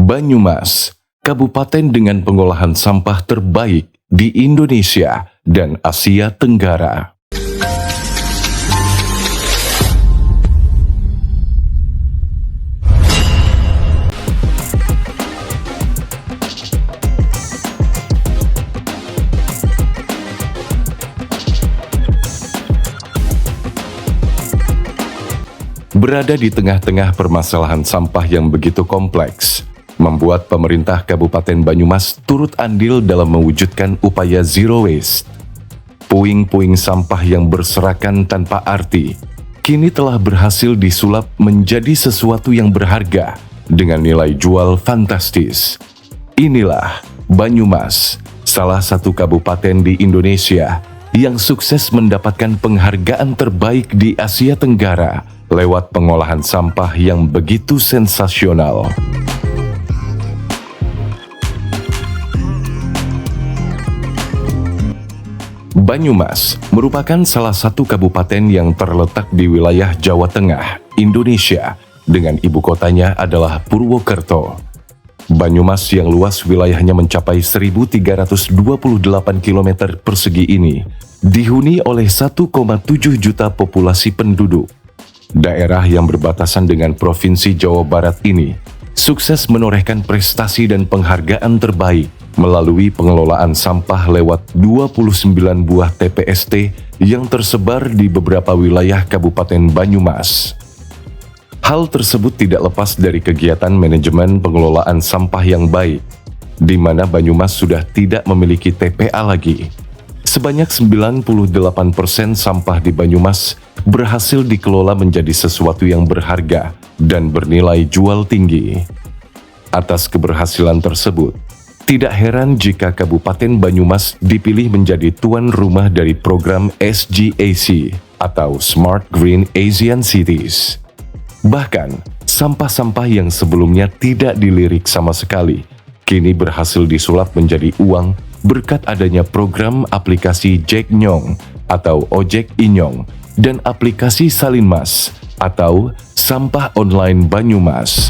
Banyumas, kabupaten dengan pengolahan sampah terbaik di Indonesia dan Asia Tenggara. Berada di tengah-tengah permasalahan sampah yang begitu kompleks, membuat pemerintah Kabupaten Banyumas turut andil dalam mewujudkan upaya zero waste. Puing-puing sampah yang berserakan tanpa arti, kini telah berhasil disulap menjadi sesuatu yang berharga dengan nilai jual fantastis. Inilah Banyumas, salah satu kabupaten di Indonesia yang sukses mendapatkan penghargaan terbaik di Asia Tenggara lewat pengolahan sampah yang begitu sensasional. Banyumas merupakan salah satu kabupaten yang terletak di wilayah Jawa Tengah, Indonesia, dengan ibu kotanya adalah Purwokerto. Banyumas yang luas wilayahnya mencapai 1.328 km persegi ini dihuni oleh 1,7 juta populasi penduduk. Daerah yang berbatasan dengan Provinsi Jawa Barat ini sukses menorehkan prestasi dan penghargaan terbaik melalui pengelolaan sampah lewat 29 buah TPST yang tersebar di beberapa wilayah Kabupaten Banyumas. Hal tersebut tidak lepas dari kegiatan manajemen pengelolaan sampah yang baik, di mana Banyumas sudah tidak memiliki TPA lagi. Sebanyak 98% sampah di Banyumas berhasil dikelola menjadi sesuatu yang berharga dan bernilai jual tinggi. Atas keberhasilan tersebut, tidak heran jika Kabupaten Banyumas dipilih menjadi tuan rumah dari program SGAC atau Smart Green Asian Cities. Bahkan, sampah-sampah yang sebelumnya tidak dilirik sama sekali, kini berhasil disulap menjadi uang berkat adanya program aplikasi Jack Nyong atau Ojek Inyong dan aplikasi Salinmas atau Sampah Online Banyumas.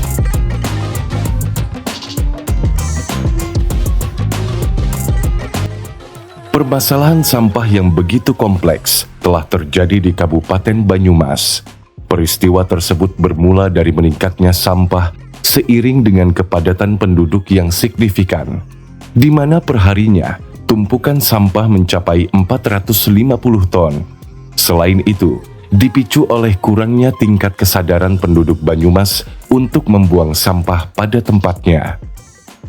Permasalahan sampah yang begitu kompleks telah terjadi di Kabupaten Banyumas. Peristiwa tersebut bermula dari meningkatnya sampah seiring dengan kepadatan penduduk yang signifikan, di mana perharinya tumpukan sampah mencapai 450 ton. Selain itu, dipicu oleh kurangnya tingkat kesadaran penduduk Banyumas untuk membuang sampah pada tempatnya.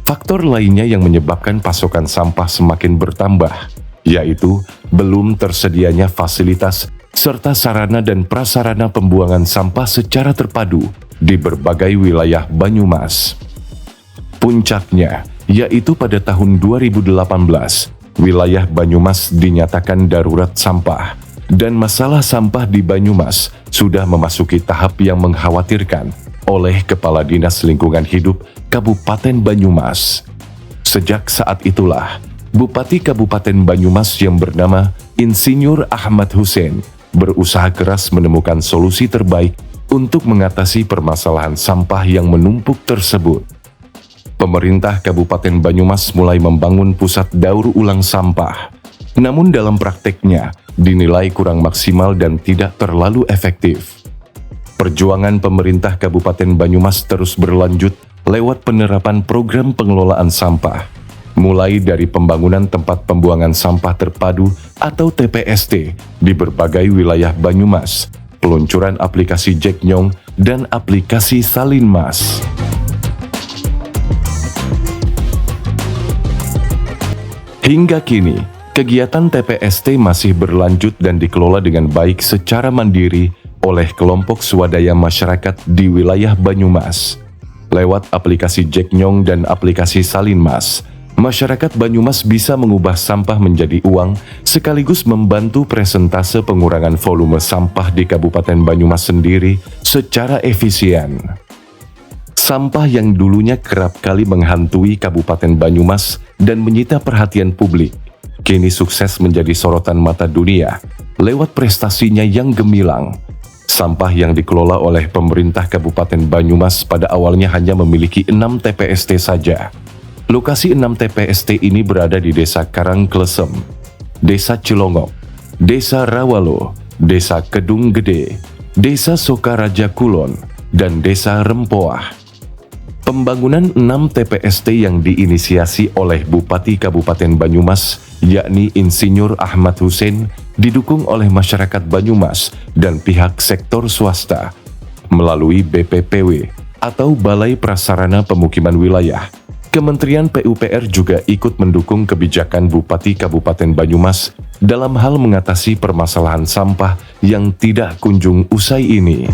Faktor lainnya yang menyebabkan pasokan sampah semakin bertambah, yaitu belum tersedianya fasilitas serta sarana dan prasarana pembuangan sampah secara terpadu di berbagai wilayah Banyumas. Puncaknya, yaitu pada tahun 2018, wilayah Banyumas dinyatakan darurat sampah, dan masalah sampah di Banyumas sudah memasuki tahap yang mengkhawatirkan oleh Kepala Dinas Lingkungan Hidup Kabupaten Banyumas. Sejak saat itulah, Bupati Kabupaten Banyumas yang bernama Insinyur Ahmad Hussein berusaha keras menemukan solusi terbaik untuk mengatasi permasalahan sampah yang menumpuk tersebut. Pemerintah Kabupaten Banyumas mulai membangun pusat daur ulang sampah. Namun dalam prakteknya, dinilai kurang maksimal dan tidak terlalu efektif. Perjuangan pemerintah Kabupaten Banyumas terus berlanjut lewat penerapan program pengelolaan sampah, mulai dari pembangunan tempat pembuangan sampah terpadu atau TPST di berbagai wilayah Banyumas, peluncuran aplikasi Jack Nyong, dan aplikasi Salinmas. Hingga kini, kegiatan TPST masih berlanjut dan dikelola dengan baik secara mandiri oleh kelompok swadaya masyarakat di wilayah Banyumas. Lewat aplikasi Jack Nyong dan aplikasi Salinmas, masyarakat Banyumas bisa mengubah sampah menjadi uang sekaligus membantu presentase pengurangan volume sampah di Kabupaten Banyumas sendiri secara efisien. Sampah yang dulunya kerap kali menghantui Kabupaten Banyumas dan menyita perhatian publik, kini sukses menjadi sorotan mata dunia lewat prestasinya yang gemilang. Sampah yang dikelola oleh pemerintah Kabupaten Banyumas pada awalnya hanya memiliki 6 TPST saja. Lokasi 6 TPST ini berada di Desa Karangklesem, Desa Cilongok, Desa Rawalo, Desa Kedung Gede, Desa Sokaraja Kulon, dan Desa Rempoah. Pembangunan 6 TPST yang diinisiasi oleh Bupati Kabupaten Banyumas, yakni Insinyur Ahmad Hussein, didukung oleh masyarakat Banyumas dan pihak sektor swasta melalui BPPW atau Balai Prasarana Pemukiman Wilayah. Kementerian PUPR juga ikut mendukung kebijakan Bupati Kabupaten Banyumas dalam hal mengatasi permasalahan sampah yang tidak kunjung usai ini.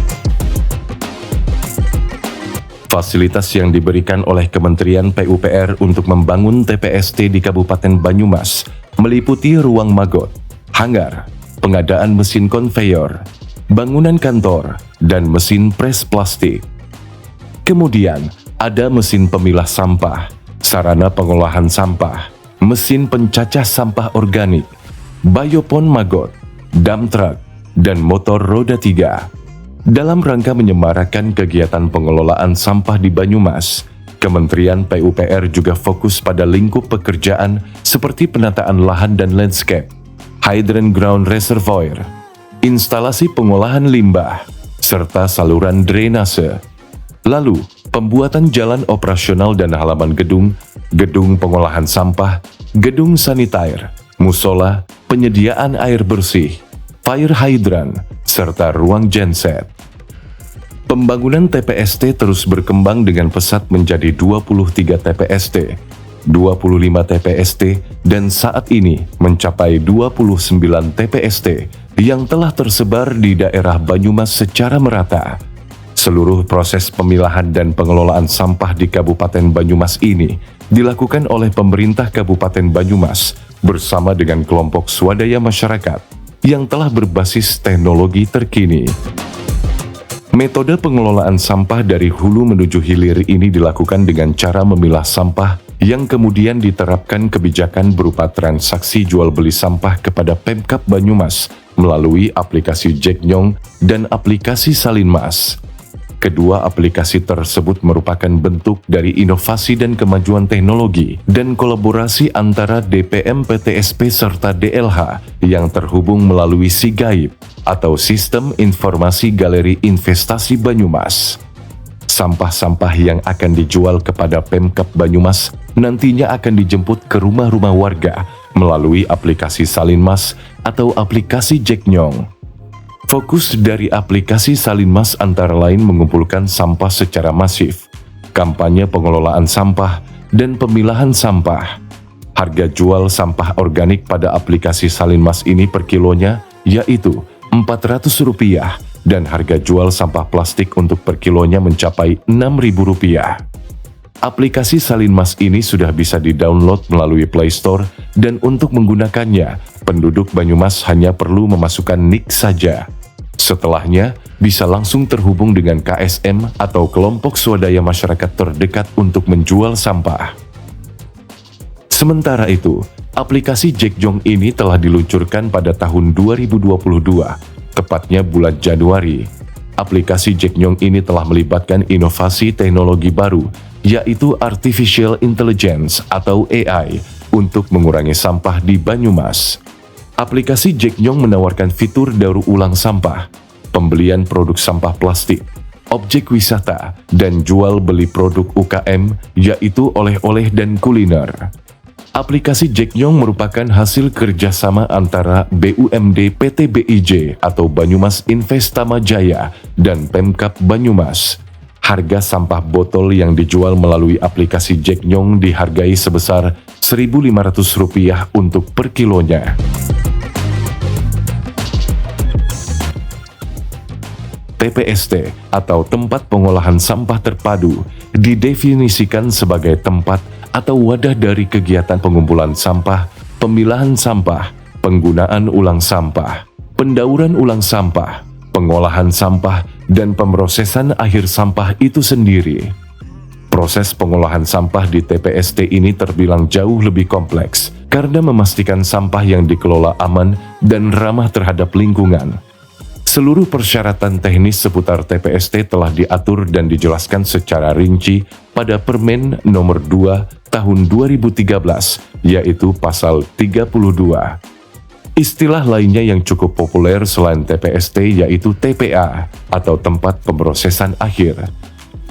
Fasilitas yang diberikan oleh Kementerian PUPR untuk membangun TPST di Kabupaten Banyumas meliputi ruang magot, hangar, pengadaan mesin konveyor, bangunan kantor, dan mesin pres plastik. Kemudian, ada mesin pemilah sampah, sarana pengolahan sampah, mesin pencacah sampah organik, biopon magot, dump truck, dan motor roda 3. Dalam rangka menyemarakan kegiatan pengelolaan sampah di Banyumas, Kementerian PUPR juga fokus pada lingkup pekerjaan seperti penataan lahan dan landscape, hydrant ground reservoir, instalasi pengolahan limbah, serta saluran drainase. Lalu, pembuatan jalan operasional dan halaman gedung, gedung pengolahan sampah, gedung sanitair, musola, penyediaan air bersih, fire hydrant, serta ruang genset. Pembangunan TPST terus berkembang dengan pesat menjadi 23 TPST, 25 TPST, dan saat ini mencapai 29 TPST yang telah tersebar di daerah Banyumas secara merata. Seluruh proses pemilahan dan pengelolaan sampah di Kabupaten Banyumas ini dilakukan oleh pemerintah Kabupaten Banyumas bersama dengan kelompok swadaya masyarakat yang telah berbasis teknologi terkini. Metode pengelolaan sampah dari hulu menuju hilir ini dilakukan dengan cara memilah sampah yang kemudian diterapkan kebijakan berupa transaksi jual beli sampah kepada Pemkab Banyumas melalui aplikasi Jeknyong dan aplikasi Salinmas. Kedua aplikasi tersebut merupakan bentuk dari inovasi dan kemajuan teknologi dan kolaborasi antara DPM PTSP serta DLH yang terhubung melalui SIGAIB atau Sistem Informasi Galeri Investasi Banyumas. Sampah-sampah yang akan dijual kepada Pemkab Banyumas nantinya akan dijemput ke rumah-rumah warga melalui aplikasi Salinmas atau aplikasi Jeknyong. Fokus dari aplikasi Salinmas antara lain mengumpulkan sampah secara masif, kampanye pengelolaan sampah, dan pemilahan sampah. Harga jual sampah organik pada aplikasi Salinmas ini per kilonya yaitu Rp400 dan harga jual sampah plastik untuk per kilonya mencapai Rp6.000. Aplikasi Salinmas ini sudah bisa di-download melalui Play Store dan untuk menggunakannya, penduduk Banyumas hanya perlu memasukkan NIK saja. Setelahnya, bisa langsung terhubung dengan KSM atau kelompok swadaya masyarakat terdekat untuk menjual sampah. Sementara itu, aplikasi Jeknyong ini telah diluncurkan pada tahun 2022, tepatnya bulan Januari. Aplikasi Jeknyong ini telah melibatkan inovasi teknologi baru, yaitu Artificial Intelligence atau AI, untuk mengurangi sampah di Banyumas. Aplikasi Jeknyong menawarkan fitur daur ulang sampah, pembelian produk sampah plastik, objek wisata, dan jual beli produk UKM, yaitu oleh-oleh dan kuliner. Aplikasi Jeknyong merupakan hasil kerjasama antara BUMD PT BIJ atau Banyumas Investama Jaya dan Pemkab Banyumas. Harga sampah botol yang dijual melalui aplikasi Jeknyong dihargai sebesar Rp1.500 untuk per kilonya. TPST atau tempat pengolahan sampah terpadu didefinisikan sebagai tempat atau wadah dari kegiatan pengumpulan sampah, pemilahan sampah, penggunaan ulang sampah, pendauran ulang sampah, pengolahan sampah, dan pemrosesan akhir sampah itu sendiri. Proses pengolahan sampah di TPST ini terbilang jauh lebih kompleks karena memastikan sampah yang dikelola aman dan ramah terhadap lingkungan. Seluruh persyaratan teknis seputar TPST telah diatur dan dijelaskan secara rinci pada Permen Nomor 2 Tahun 2013, yaitu Pasal 32. Istilah lainnya yang cukup populer selain TPST yaitu TPA atau Tempat Pemrosesan Akhir.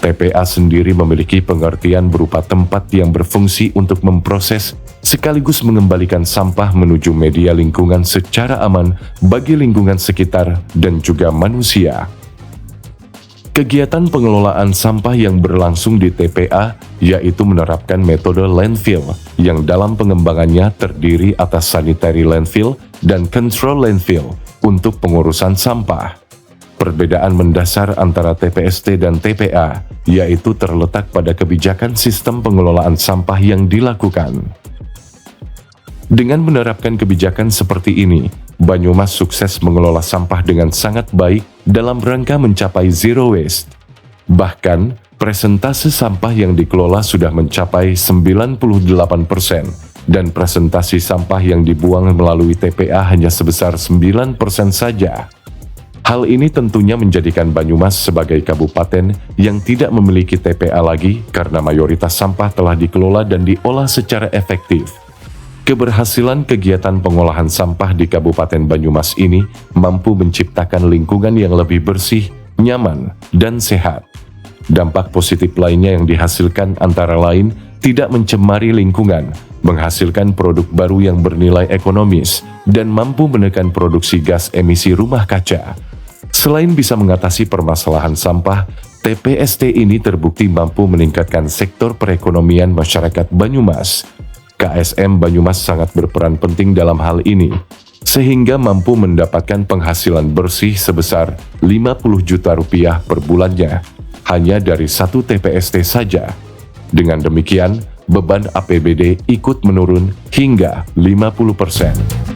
TPA sendiri memiliki pengertian berupa tempat yang berfungsi untuk memproses sekaligus mengembalikan sampah menuju media lingkungan secara aman bagi lingkungan sekitar dan juga manusia. Kegiatan pengelolaan sampah yang berlangsung di TPA yaitu menerapkan metode landfill yang dalam pengembangannya terdiri atas sanitary landfill dan control landfill untuk pengurusan sampah. Perbedaan mendasar antara TPST dan TPA yaitu terletak pada kebijakan sistem pengelolaan sampah yang dilakukan. Dengan menerapkan kebijakan seperti ini, Banyumas sukses mengelola sampah dengan sangat baik dalam rangka mencapai zero waste. Bahkan, presentase sampah yang dikelola sudah mencapai 98% dan presentasi sampah yang dibuang melalui TPA hanya sebesar 9% saja. Hal ini tentunya menjadikan Banyumas sebagai kabupaten yang tidak memiliki TPA lagi karena mayoritas sampah telah dikelola dan diolah secara efektif. Keberhasilan kegiatan pengolahan sampah di Kabupaten Banyumas ini mampu menciptakan lingkungan yang lebih bersih, nyaman, dan sehat. Dampak positif lainnya yang dihasilkan antara lain tidak mencemari lingkungan, menghasilkan produk baru yang bernilai ekonomis, dan mampu menekan produksi gas emisi rumah kaca. Selain bisa mengatasi permasalahan sampah, TPST ini terbukti mampu meningkatkan sektor perekonomian masyarakat Banyumas. KSM Banyumas sangat berperan penting dalam hal ini, sehingga mampu mendapatkan penghasilan bersih sebesar 50 juta rupiah per bulannya, hanya dari satu TPST saja. Dengan demikian, beban APBD ikut menurun hingga 50%.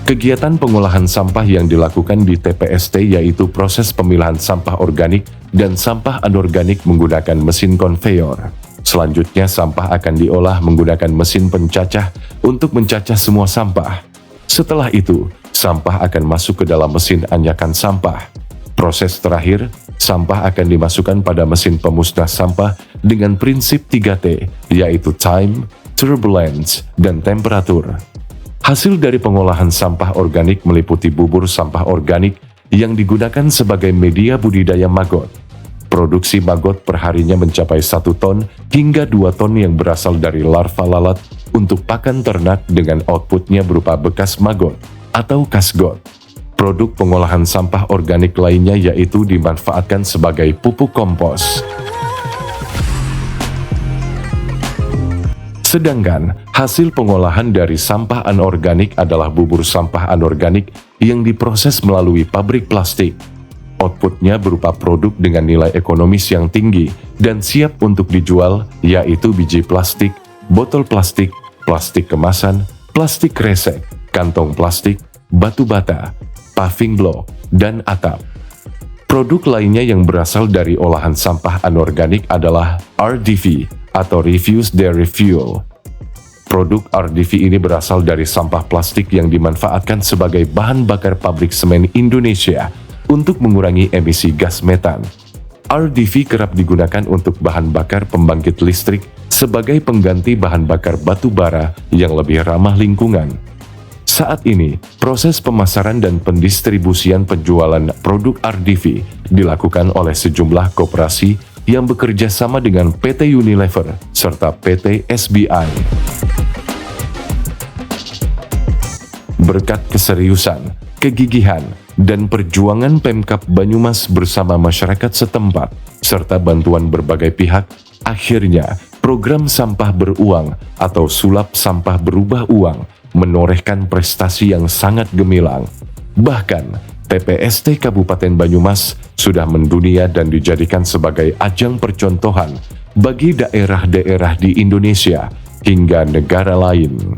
Kegiatan pengolahan sampah yang dilakukan di TPST yaitu proses pemilahan sampah organik dan sampah anorganik menggunakan mesin konveyor. Selanjutnya sampah akan diolah menggunakan mesin pencacah untuk mencacah semua sampah. Setelah itu, sampah akan masuk ke dalam mesin anyakan sampah. Proses terakhir, sampah akan dimasukkan pada mesin pemusnah sampah dengan prinsip 3T, yaitu time, turbulence, dan temperatur. Hasil dari pengolahan sampah organik meliputi bubur sampah organik yang digunakan sebagai media budidaya maggot. Produksi maggot perharinya mencapai 1 ton hingga 2 ton yang berasal dari larva lalat untuk pakan ternak dengan outputnya berupa bekas maggot atau kasgot. Produk pengolahan sampah organik lainnya yaitu dimanfaatkan sebagai pupuk kompos. Sedangkan, hasil pengolahan dari sampah anorganik adalah bubur sampah anorganik yang diproses melalui pabrik plastik. Outputnya berupa produk dengan nilai ekonomis yang tinggi dan siap untuk dijual, yaitu biji plastik, botol plastik, plastik kemasan, plastik kresek, kantong plastik, batu bata, paving block, dan atap. Produk lainnya yang berasal dari olahan sampah anorganik adalah RDF atau Refuse Dairy Fuel. Produk RDF ini berasal dari sampah plastik yang dimanfaatkan sebagai bahan bakar pabrik semen Indonesia untuk mengurangi emisi gas metan. RDF kerap digunakan untuk bahan bakar pembangkit listrik sebagai pengganti bahan bakar batu bara yang lebih ramah lingkungan. Saat ini, proses pemasaran dan pendistribusian penjualan produk RDF dilakukan oleh sejumlah koperasi yang bekerja sama dengan PT Unilever serta PT SBI. Berkat keseriusan, kegigihan, dan perjuangan Pemkab Banyumas bersama masyarakat setempat, serta bantuan berbagai pihak, akhirnya program sampah beruang atau sulap sampah berubah uang menorehkan prestasi yang sangat gemilang. Bahkan, TPST Kabupaten Banyumas sudah mendunia dan dijadikan sebagai ajang percontohan bagi daerah-daerah di Indonesia hingga negara lain.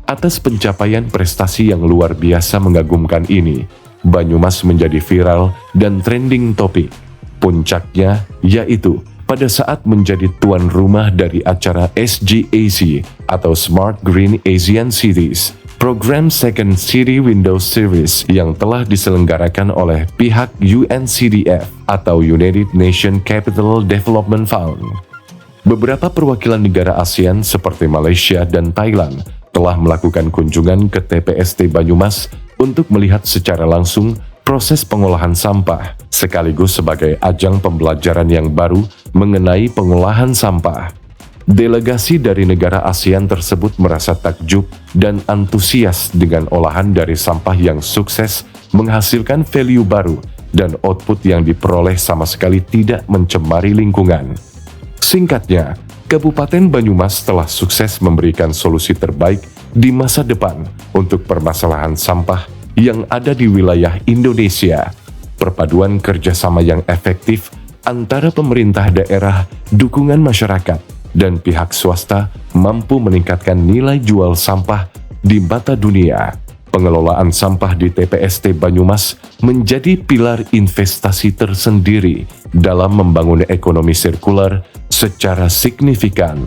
Atas pencapaian prestasi yang luar biasa mengagumkan ini, Banyumas menjadi viral dan trending topik. Puncaknya yaitu pada saat menjadi tuan rumah dari acara SGAC atau Smart Green Asian Cities program Second City Window Series yang telah diselenggarakan oleh pihak UNCDF atau United Nations Capital Development Fund. Beberapa perwakilan negara ASEAN seperti Malaysia dan Thailand telah melakukan kunjungan ke TPST Banyumas untuk melihat secara langsung proses pengolahan sampah, sekaligus sebagai ajang pembelajaran yang baru mengenai pengolahan sampah. Delegasi dari negara ASEAN tersebut merasa takjub dan antusias dengan olahan dari sampah yang sukses menghasilkan value baru dan output yang diperoleh sama sekali tidak mencemari lingkungan. Singkatnya, Kabupaten Banyumas telah sukses memberikan solusi terbaik di masa depan untuk permasalahan sampah yang ada di wilayah Indonesia. Perpaduan kerjasama yang efektif antara pemerintah daerah, dukungan masyarakat, dan pihak swasta mampu meningkatkan nilai jual sampah di mata dunia. Pengelolaan sampah di TPST Banyumas menjadi pilar investasi tersendiri dalam membangun ekonomi sirkular secara signifikan.